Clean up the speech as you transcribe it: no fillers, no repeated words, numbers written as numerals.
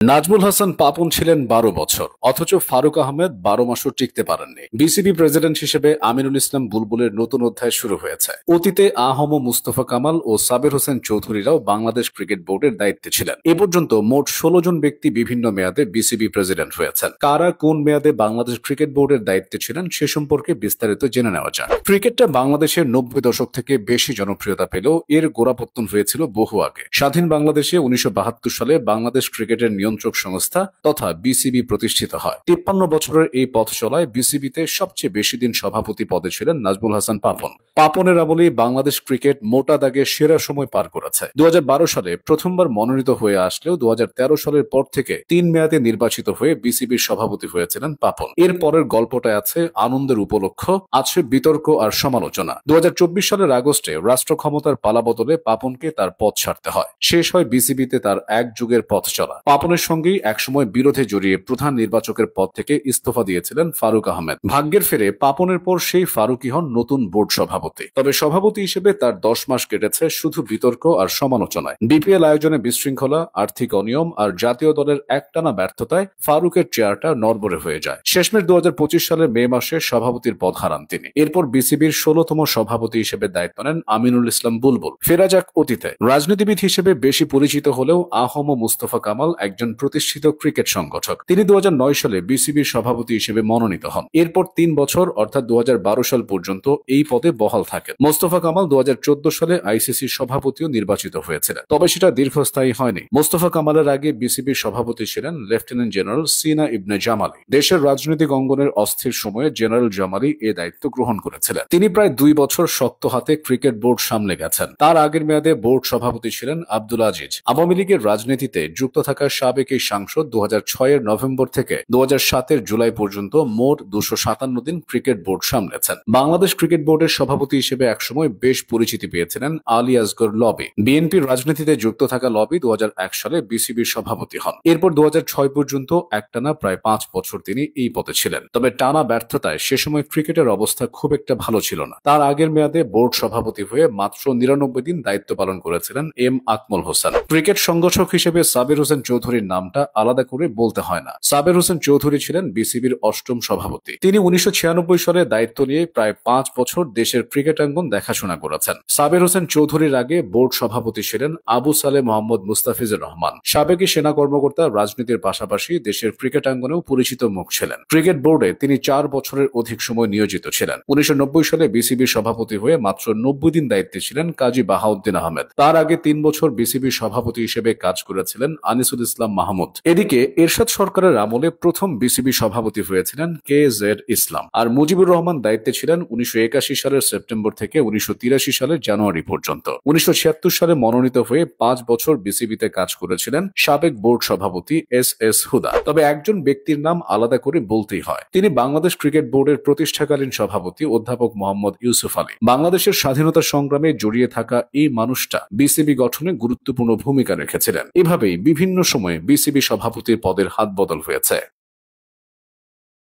নাজমুল হাসান পাপন ছিলেন ১২ বছর, অথচ ফারুক আহমেদ ১২ মাসও টিকতে পারেননি। বিসিবি প্রেসিডেন্ট হিসেবে আমিনুল ইসলাম বুলবুলের নতুন অধ্যায় শুরু হয়েছে। অতীতে আহম মুস্তফা কামাল ও সাবের হোসেন চৌধুরীরাও বাংলাদেশ ক্রিকেট বোর্ডের দায়িত্বে ছিলেন। এ পর্যন্ত মোট ১৬ জন ব্যক্তি বিভিন্ন মেয়াদে বিসিবি প্রেসিডেন্ট হয়েছেন। কারা কোন মেয়াদে বাংলাদেশ ক্রিকেট বোর্ডের দায়িত্বে ছিলেন সে সম্পর্কে বিস্তারিত জেনে নেওয়া যাক। ক্রিকেটটা বাংলাদেশের ৯০ দশক থেকে বেশি জনপ্রিয়তা পেলেও এর গোড়াপত্তন হয়েছিল বহু আগে। স্বাধীন বাংলাদেশে ১৯৭২ সালে বাংলাদেশ ক্রিকেটের নিয়ন্ত্রক সংস্থা তথা বিসিবি প্রতিষ্ঠিত হয়। ৫৩ বছরের এই পথ চলায় বিসিবিতে সবচেয়ে বেশি দিন সভাপতি পদে ছিলেন নাজমুল হাসান পাপন। পাপনের আমলে বাংলাদেশ ক্রিকেট মোটা দাগে সেরা সময় পার করেছে। ২০১২ সালে প্রথমবার মনোনীত হয়ে আসলেও ২০১৩ সালের পর থেকে ৩ মেয়াদে নির্বাচিত হয়ে বিসিবির সভাপতি হয়েছিলেন পাপন। এর পরের গল্পটায় আছে আনন্দের উপলক্ষ, আছে বিতর্ক আর সমালোচনা। ২০২৪ সালের আগস্টে রাষ্ট্র ক্ষমতার পালাবদলে পাপনকে তার পদ ছাড়তে হয়। শেষ হয় বিসিবিতে তার এক যুগের পথ চলা। পাপনের সঙ্গেই একসময় বিরোধে জড়িয়ে প্রধান নির্বাচকের পদ থেকে ইস্তফা দিয়েছিলেন ফারুক আহমেদ। ভাগ্যের ফেরে পাপনের পর সেই ফারুকই হন নতুন বোর্ড সভাপতি। তবে সভাপতি হিসেবে তার ১০ মাস কেটেছে শুধু বিতর্ক আর সমালোচনায়। বিপিএল আয়োজনে বিশৃঙ্খলা, আর্থিক অনিয়ম আর জাতীয় দলের একটানা ব্যর্থতায় ফারুকের চেয়ারটা নড়বড়ে হয়ে যায়। শেষমেশ ২০২৫ সালের মে মাসে সভাপতির পদ হারান তিনি। এরপর বিসিবির ১৬তম সভাপতি হিসেবে দায়িত্ব নেন আমিনুল ইসলাম বুলবুল। ফেরা যাক অতীতে। রাজনীতিবিদ হিসেবে বেশি পরিচিত হলেও আহম মুস্তফা কামাল একজন প্রতিষ্ঠিত ক্রিকেট সংগঠক। তিনি ২০০৯ সালে বিসিবির সভাপতি হিসেবে মনোনীত হন। এরপর ৩ বছর অর্থাৎ ২০১২ সাল পর্যন্ত এই পদে বহাল থাকেন। মোস্তফা কামাল ২০১৪ সালে আইসিসির সভাপতিও নির্বাচিত হয়েছিলেন, তবে সেটা দীর্ঘস্থায়ী হয়নি। মোস্তফা কামালের আগে বিসিবির সভাপতি ছিলেন লেফটেন্যান্ট জেনারেল সিনা ইবনে জামালি। দেশের রাজনৈতিক অঙ্গনের অস্থির সময়ে জেনারেল জামালি এ দায়িত্ব গ্রহণ করেছিলেন। তিনি প্রায় ২ বছর শক্ত হাতে ক্রিকেট বোর্ড সামলে গেছেন। তার আগের মেয়াদে বোর্ড সভাপতি ছিলেন আব্দুল আজিজ। আওয়ামী লীগের রাজনীতিতে যুক্ত থাকা সাবেক এই সাংসদ ২০০৬-এর নভেম্বর থেকে ২০০৭-এর জুলাই পর্যন্ত মোট ২৫৭ দিন ক্রিকেট বোর্ড সামলেছেন। বাংলাদেশ ক্রিকেট বোর্ডের সভাপতি হিসেবে একসময় বেশ পরিচিতি পেয়েছিলেন আলী আসগর লবি। বিএনপির রাজনীতিতে যুক্ত থাকা লবি ২০০১ সালে বিসিবির সভাপতি হন। এরপর ২০০৬ পর্যন্ত একটানা প্রায় ৫ বছর তিনি এই পদে ছিলেন। তবে টানা ব্যর্থতায় সে সময় ক্রিকেটের অবস্থা খুব একটা ভালো ছিল না। তার আগের মেয়াদে বোর্ড সভাপতি হয়ে মাত্র ৯৯ দিন দায়িত্ব পালন করেছিলেন এম আকমল হোসেন। ক্রিকেট সংগঠক হিসেবে সাবের হোসেন চৌধুরীর নামটা আলাদা করে বলতে হয় না। সাবের হোসেন চৌধুরী ছিলেন বিসিবির ৮ম সভাপতি। তিনি ১৯৯৬ সালে দায়িত্ব নিয়ে প্রায় ৫ বছর দেশের ক্রিকেটাঙ্গন দেখাশোনা করেছেন। সাবের হোসেন চৌধুরীর আগে বোর্ড সভাপতি ছিলেন আবু সালে মোহাম্মদ মুস্তাফিজুর রহমান। সাবেক সেনা কর্মকর্তা, রাজনীতির পাশাপাশি দেশের ক্রিকেটাঙ্গনেও পরিচিত মুখ ছিলেন। ক্রিকেট বোর্ডে তিনি ৪ বছরের অধিক সময় নিয়োজিত ছিলেন। ১৯৯০ সালে বিসিবির সভাপতি হয়ে মাত্র ৯০ দিন দায়িত্বে ছিলেন কাজী বাহাউদ্দিন আহমেদ। তার আগে ৩ বছর বিসিবির সভাপতি হিসেবে কাজ করেছিলেন আনিসুল ইসলাম মাহমুদ। এদিকে এরশাদ সরকারের আমলে প্রথম বিসিবি সভাপতি হয়েছিলেন কে.জেড ইসলাম। আর মুজিবুর রহমান দায়িত্বে ছিলেন ১৯৮১ সালের সেপ্টেম্বর থেকে ১৯৮৩ সালের জানুয়ারি পর্যন্ত। ১৯৭৬ সালে মনোনীত হয়ে ৫ বছর বিসিবিতে কাজ করেছিলেন সাবেক বোর্ড সভাপতি এস হুদা। তবে একজন ব্যক্তির নাম আলাদা করে বলতেই হয়। তিনি বাংলাদেশ ক্রিকেট বোর্ডের প্রতিষ্ঠাকালীন সভাপতি অধ্যাপক মোহাম্মদ ইউসুফ আলী। বাংলাদেশের স্বাধীনতা সংগ্রামে জড়িয়ে থাকা এই মানুষটা বিসিবি গঠনে গুরুত্বপূর্ণ ভূমিকা রেখেছিলেন। এভাবেই বিভিন্ন সময়ে বিসিবি সভাপতির পদের হাত বদল হয়েছে।